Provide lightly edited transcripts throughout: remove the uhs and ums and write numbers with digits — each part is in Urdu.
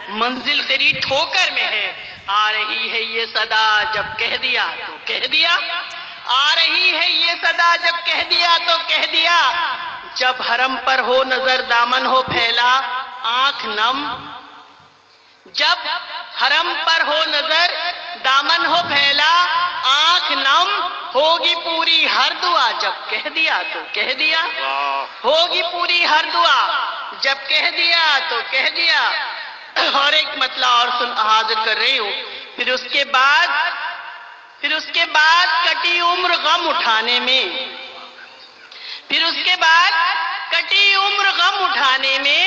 منزل تیری ٹھوکر میں ہے، آ رہی ہے یہ صدا جب کہہ دیا تو کہہ دیا، آ رہی ہے یہ صدا جب کہہ دیا تو کہہ دیا، جب حرم پر ہو نظر دامن ہو پھیلا آنکھ نم، جب حرم پر ہو نظر دامن ہو پھیلا آنکھ نم، ہوگی پوری ہر دعا جب کہہ دیا تو کہہ دیا، ہوگی پوری ہر دعا جب کہہ دیا تو کہہ دیا۔ اور ایک مطلع اور حاضر کر رہی ہوں، پھر اس کے بعد کٹی عمر غم اٹھانے میں، پھر اس کے بعد کٹی عمر غم اٹھانے میں،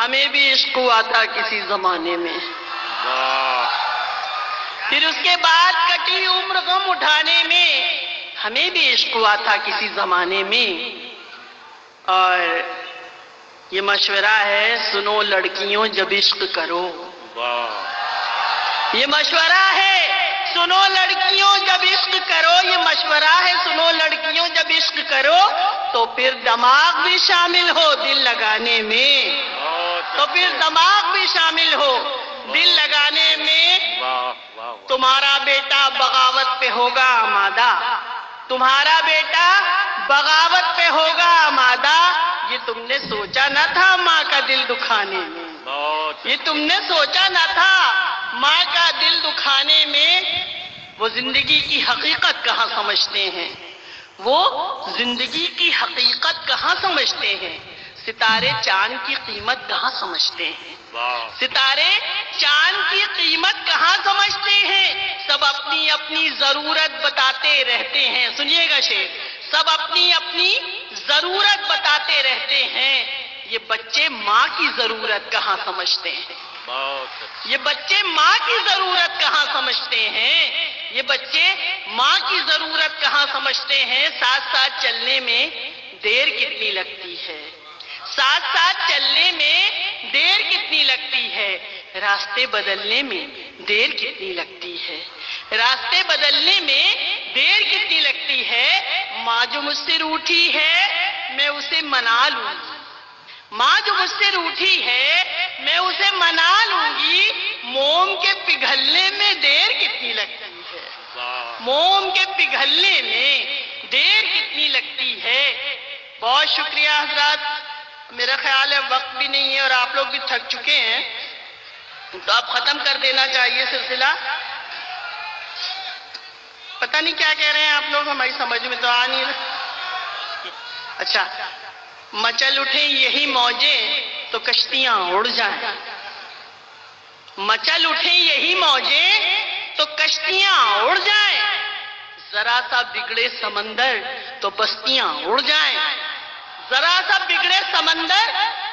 ہمیں بھی عشق ہوا تھا کسی زمانے میں، پھر اس کے بعد کٹی عمر غم اٹھانے میں، ہمیں بھی عشق ہوا تھا کسی زمانے میں۔ اور یہ مشورہ ہے سنو لڑکیوں جب عشق کرو، یہ مشورہ ہے سنو لڑکیوں جب عشق کرو، یہ مشورہ ہے سنو لڑکیوں جب عشق کرو، تو پھر دماغ بھی شامل ہو دل لگانے میں، تو پھر دماغ بھی شامل ہو دل لگانے میں۔ تمہارا بیٹا بغاوت پہ ہوگا آمادہ، تمہارا بیٹا بغاوت پہ ہوگا آمادہ، یہ تم نے سوچا نہ تھا ماں کا دل دکھانے میں، یہ تم نے سوچا نہ تھا ماں کا دل دکھانے میں۔ وہ زندگی کی حقیقت کہاں سمجھتے ہیں، وہ زندگی کی حقیقت کہاں سمجھتے ہیں، ستارے چاند کی قیمت کہاں سمجھتے ہیں، ستارے چاند کی قیمت کہاں سمجھتے ہیں، سب اپنی اپنی ضرورت بتاتے رہتے ہیں۔ سنیے گا شعر، سب اپنی اپنی ضرورت بتاتے رہتے ہیں، یہ بچے ماں کی ضرورت کہاں سمجھتے ہیں، یہ بچے ماں کی ضرورت کہاں سمجھتے ہیں، یہ بچے ماں کی ضرورت کہاں سمجھتے ہیں۔ ساتھ ساتھ چلنے میں دیر کتنی لگتی ہے، ساتھ ساتھ چلنے میں دیر کتنی لگتی ہے، راستے بدلنے میں دیر کتنی لگتی ہے، راستے بدلنے میں دیر کتنی لگتی ہے۔ ماں جو مجھ سے روٹھی ہے میں اسے منا لوں گی، ماں جو مجھ سے روٹھی ہے میں اسے منا لوں گی، موم کے پگھلنے میں دیر کتنی لگتی ہے، موم کے پگھلنے میں دیر کتنی لگتی ہے۔ بہت شکریہ حضرات، میرا خیال ہے وقت بھی نہیں ہے اور آپ لوگ بھی تھک چکے ہیں، تو اب ختم کر دینا چاہیے سلسلہ۔ پتہ نہیں کیا کہہ رہے ہیں آپ لوگ، ہماری سمجھ میں تو آ نہیں رہا۔ اچھا، مچل اٹھیں یہی موجیں تو کشتیاں اڑ جائیں، مچل اٹھیں یہی موجیں تو کشتیاں اڑ جائیں، ذرا سا بگڑے سمندر تو بستیاں اڑ جائیں، ذرا سا بگڑے سمندر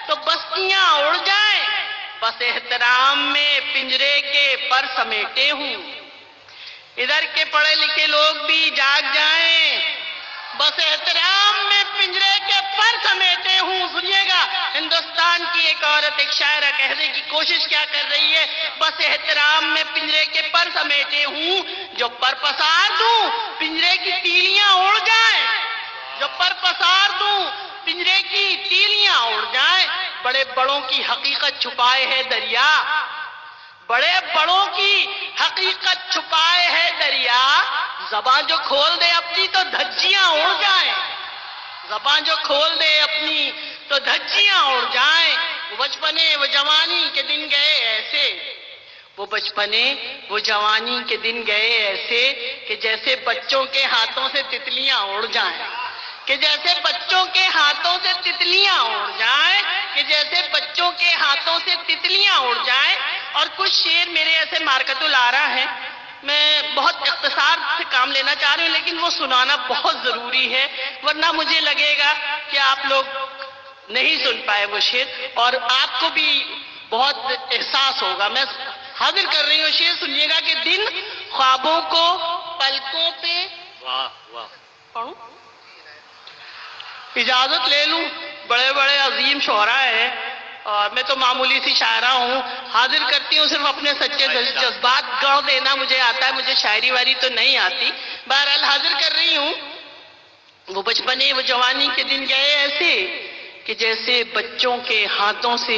تو بستیاں اڑ جائیں، بس احترام میں پنجرے کے پر سمیٹے ہوں، ادھر کے پڑھے لکھے لوگ بھی جاگ جائیں، بس احترام میں پنجرے کے پر سمیٹے ہوں۔ سنیے گا، ہندوستان کی ایک عورت ایک شاعرہ کہنے کی کوشش کیا کر رہی ہے، بس احترام میں پنجرے کے پر سمیٹے ہوں، جو پر پسار دوں پنجرے کی تیلیاں اڑ جائیں، جو پر پسار دوں پنجرے کی تیلیاں اڑ جائیں، بڑے بڑوں کی حقیقت چھپائے ہے دریا، بڑے بڑوں کی حقیقت چھپائے ہے دریا، زبان جو کھول دے اپنی تو دھجیاں اڑ جائیں، زبان جو کھول دے اپنی تو دھجیاں اڑ جائیں۔ وہ بچپنے وہ جوانی کے دن گئے ایسے، وہ بچپنے وہ جوانی کے دن گئے ایسے کہ جیسے بچوں کے ہاتھوں سے تتلیاں اڑ جائیں، کہ جیسے بچوں کے ہاتھوں سے تتلیاں اڑ جائیں، کہ جیسے بچوں کے ہاتھوں سے تتلیاں اڑ جائیں۔ اور کچھ شعر میرے ایسے مارکت الارا ہیں، میں بہت اختصار سے کام لینا چاہ رہی ہوں، لیکن وہ سنانا بہت ضروری ہے، ورنہ مجھے لگے گا کہ آپ لوگ نہیں سن پائے وہ شعر اور آپ کو بھی بہت احساس ہوگا۔ میں حاضر کر رہی ہوں شعر، سنیے گا کہ دن خوابوں کو پلکوں پہ پڑھوں، اجازت لے لوں، بڑے بڑے عظیم شعراء ہیں اور میں تو معمولی سی شاعرہ ہوں، حاضر کرتی ہوں صرف اپنے سچے جذبات، گڑھ دینا مجھے آتا ہے، مجھے شاعری واری تو نہیں آتی، بہرحال حاضر کر رہی ہوں۔ وہ بچپنے وہ جوانی کے دن گئے ایسے کہ جیسے بچوں کے ہاتھوں سے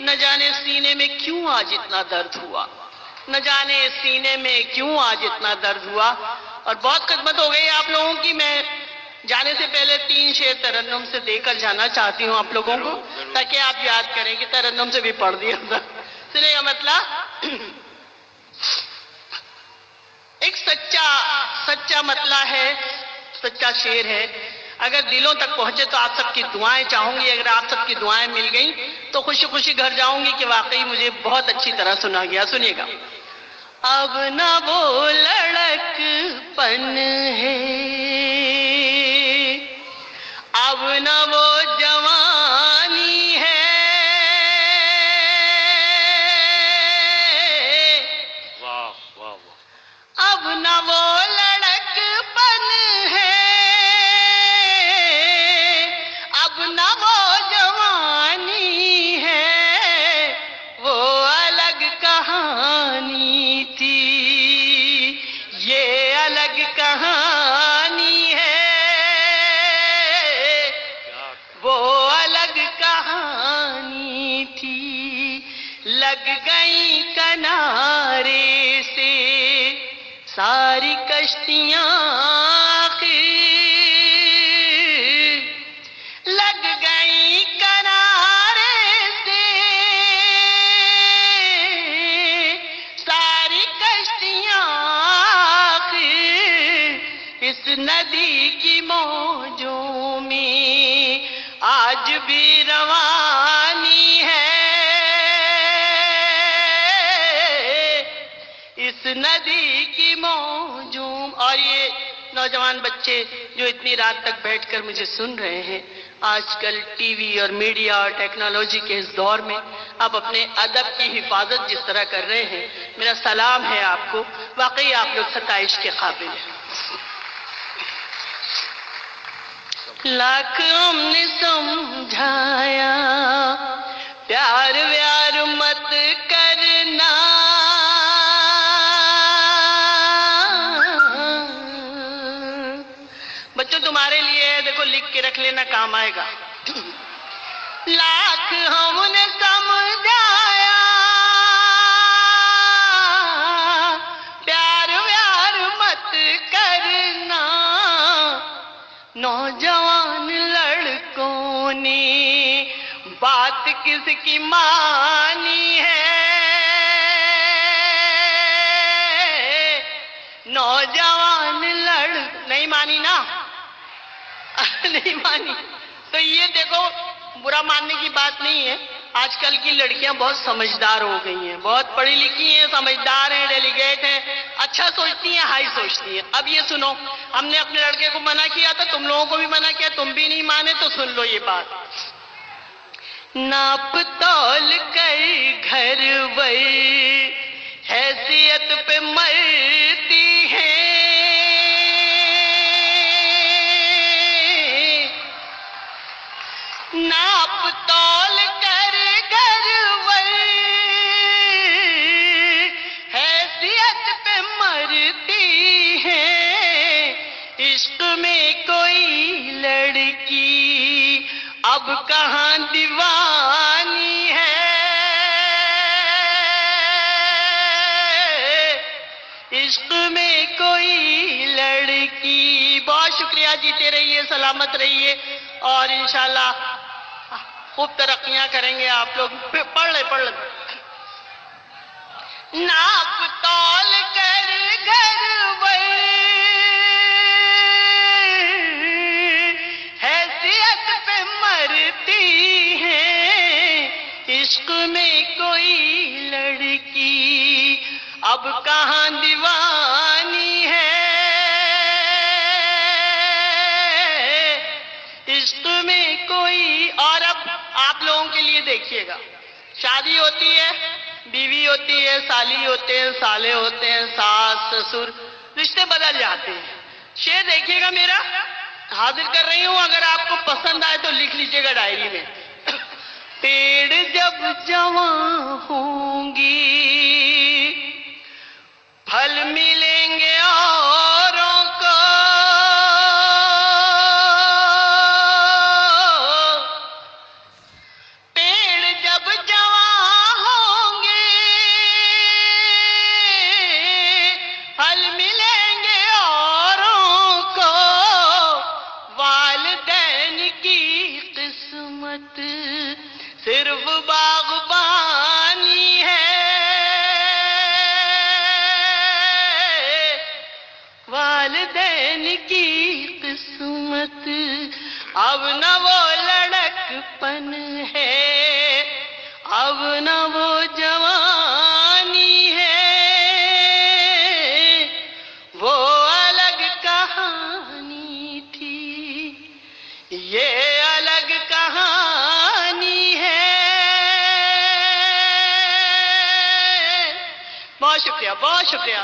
نہ جانے سینے میں کیوں آج اتنا درد ہوا، نہ جانے سینے میں کیوں آج اتنا درد ہوا۔ اور بہت خدمت ہو گئی آپ لوگوں کی، میں جانے سے پہلے 3 شعر ترنم سے دے کر جانا چاہتی ہوں آپ لوگوں کو، تاکہ آپ یاد کریں کہ ترنم سے بھی پڑھ دیا تھا۔ سنے گا مطلب ایک سچا مطلب ہے، سچا شعر ہے، اگر دلوں تک پہنچے تو آپ سب کی دعائیں چاہوں گی، اگر آپ سب کی دعائیں مل گئیں تو خوشی خوشی گھر جاؤں گی کہ واقعی مجھے بہت اچھی طرح سنا گیا۔ سنیے گا۔ اب نہ وہ لڑک پن ہے، اب نہ وہ جوانی ہے، اب نہ وہ لڑک پن ہے، اب نہ وہ جوانی ہے، وہ الگ کہانی تھی، یہ الگ کہانی ہے، وہ الگ کہانی تھی، لگ گئی کنارے سے ساری کشتیاں آخر، لگ گئی کنارے سے ساری کشتیاں آخر، اس ندی کی موجوں میں آج بھی روانی ہے، اس ندی کی موجوں۔ اور یہ نوجوان بچے جو اتنی رات تک بیٹھ کر مجھے سن رہے ہیں، آج کل ٹی وی اور میڈیا اور ٹیکنالوجی کے اس دور میں آپ اپنے ادب کی حفاظت جس طرح کر رہے ہیں، میرا سلام ہے آپ کو، واقعی آپ لوگ ستائش کے قابل ہیں۔ لاکھ ہم نے سمجھایا پیار ویار مت کرنا، بچوں تمہارے لیے دیکھو لکھ کے رکھ لینا، کام آئے گا۔ لاکھ ہم نے سمجھایا پیار ویار مت کرنا، نوجوان لڑکوں نے بات کس کی مانی ہے، نوجوان نہیں مانی نا نہیں مانی تو یہ دیکھو برا ماننے کی بات نہیں ہے، آج کل کی لڑکیاں بہت سمجھدار ہو گئی ہیں، بہت پڑھی لکھی ہیں، سمجھدار ہیں، ڈیلیگیٹ ہیں، اچھا سوچتی ہیں، ہائی سوچتی ہیں۔ اب یہ سنو، ہم نے اپنے لڑکے کو منع کیا تھا، تم لوگوں کو بھی منع کیا، تم بھی نہیں مانے، تو سن لو یہ بات۔ ناپ تول کر گھر ور حیثیت پہ مرتی ہیں، ناپ تول کر گھر ور حیثیت پہ مرتی ہیں، عشق میں کوئی لڑکی اب کہاں دیوانی ہے، عشق میں کوئی لڑکی۔ بہت شکریہ، جیتے رہیے، سلامت رہیے، اور انشاءاللہ خوب ترقیاں کریں گے آپ لوگ۔ پڑھ لے ناپ تول کر گھر ور حیثیت پہ مرتی ہیں، عشق میں کوئی لڑکی اب کہاں دیوانی ہے، عشق میں کوئی۔ اور اب آپ لوگوں کے لیے دیکھیے گا، شادی ہوتی ہے، بیوی ہوتی ہے، سالی ہوتے ہیں، سالے ہوتے ہیں، ساس سسر، رشتے بدل جاتے ہیں۔ شعر دیکھیے گا میرا حاضر کر رہی ہوں، اگر آپ کو پسند آئے تو لکھ لیجئے گا ڈائری میں۔ پیڑ جب جوان ہوں گی پھل ملیں گے اوروں کو، پیڑ جب جوان کی قسمت اب نہ وہ لڑکپن ہے، اب نہ وہ جوانی ہے، وہ الگ کہانی تھی، یہ الگ کہانی ہے۔ بہت شکریہ، بہت شکریہ،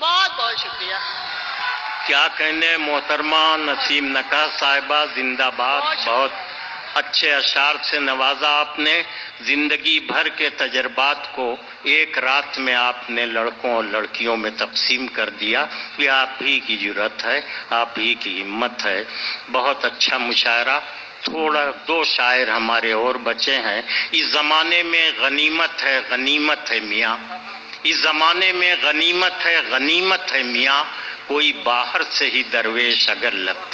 بہت بہت شکریہ۔ کیا کہنے محترمہ نسیم نکا صاحبہ، زندہ باد۔ بہت اچھے اشعار سے نوازا آپ نے، زندگی بھر کے تجربات کو ایک رات میں آپ نے لڑکوں اور لڑکیوں میں تقسیم کر دیا۔ یہ آپ ہی کی جرأت ہے، آپ ہی کی ہمت ہے۔ بہت اچھا مشاعرہ۔ تھوڑا دو شاعر ہمارے اور بچے ہیں۔ اس زمانے میں غنیمت ہے، غنیمت ہے میاں، اس زمانے میں غنیمت ہے، غنیمت ہے میاں، کوئی باہر سے ہی درویش اگر لگتا